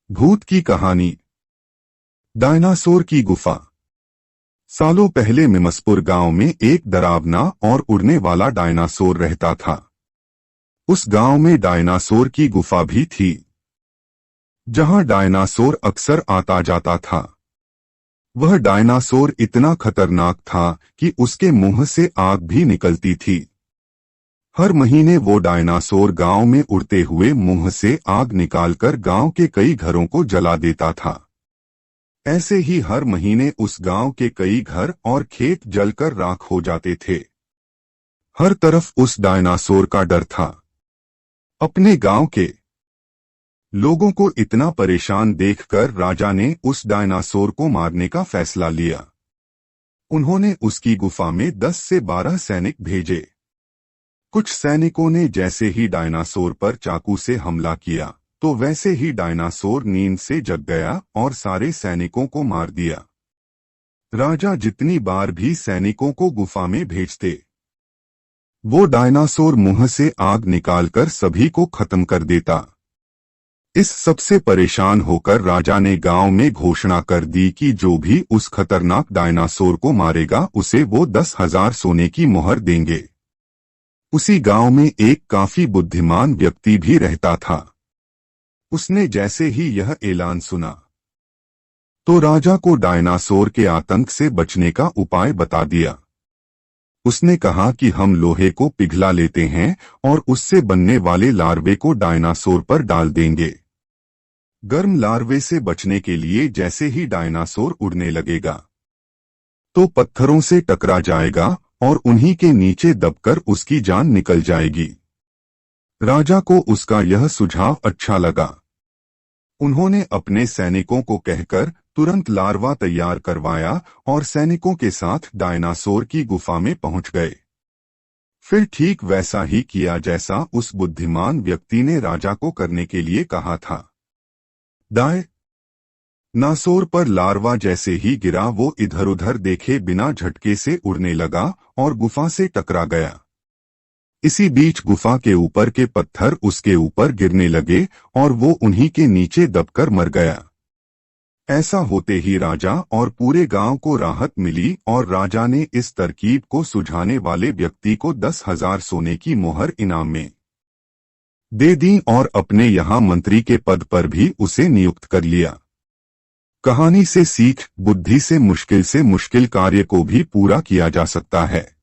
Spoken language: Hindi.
भूत की कहानी। डायनासोर की गुफा। सालों पहले मिमसपुर गांव में एक डरावना और उड़ने वाला डायनासोर रहता था। उस गांव में डायनासोर की गुफा भी थी, जहां डायनासोर अक्सर आता जाता था। वह डायनासोर इतना खतरनाक था कि उसके मुंह से आग भी निकलती थी। हर महीने वो डायनासोर गांव में उड़ते हुए मुंह से आग निकालकर गांव के कई घरों को जला देता था। ऐसे ही हर महीने उस गांव के कई घर और खेत जलकर राख हो जाते थे। हर तरफ उस डायनासोर का डर था। अपने गांव के लोगों को इतना परेशान देखकर राजा ने उस डायनासोर को मारने का फैसला लिया। उन्होंने उसकी गुफा में 10 से 12 सैनिक भेजे। कुछ सैनिकों ने जैसे ही डायनासोर पर चाकू से हमला किया, तो वैसे ही डायनासोर नींद से जग गया और सारे सैनिकों को मार दिया। राजा जितनी बार भी सैनिकों को गुफा में भेजते, वो डायनासोर मुंह से आग निकालकर सभी को खत्म कर देता। इस सबसे परेशान होकर राजा ने गांव में घोषणा कर दी कि जो भी उस खतरनाक डायनासोर को मारेगा उसे वो 10,000 सोने की मोहर देंगे। उसी गांव में एक काफी बुद्धिमान व्यक्ति भी रहता था। उसने जैसे ही यह ऐलान सुना, तो राजा को डायनासोर के आतंक से बचने का उपाय बता दिया। उसने कहा कि हम लोहे को पिघला लेते हैं और उससे बनने वाले लार्वे को डायनासोर पर डाल देंगे। गर्म लार्वे से बचने के लिए जैसे ही डायनासोर उड़ने लगेगा, तो पत्थरों से टकरा जाएगा और उन्हीं के नीचे दबकर उसकी जान निकल जाएगी। राजा को उसका यह सुझाव अच्छा लगा। उन्होंने अपने सैनिकों को कहकर तुरंत लार्वा तैयार करवाया और सैनिकों के साथ डायनासोर की गुफा में पहुंच गए। फिर ठीक वैसा ही किया जैसा उस बुद्धिमान व्यक्ति ने राजा को करने के लिए कहा था। डायनासोर पर लार्वा जैसे ही गिरा, वो इधर उधर देखे बिना झटके से उड़ने लगा और गुफा से टकरा गया। इसी बीच गुफा के ऊपर के पत्थर उसके ऊपर गिरने लगे और वो उन्हीं के नीचे दबकर मर गया। ऐसा होते ही राजा और पूरे गांव को राहत मिली और राजा ने इस तरकीब को सुझाने वाले व्यक्ति को 10,000 सोने की मोहर इनाम में दे दी और अपने यहाँ मंत्री के पद पर भी उसे नियुक्त कर लिया। कहानी से सीख: बुद्धि से मुश्किल कार्य को भी पूरा किया जा सकता है।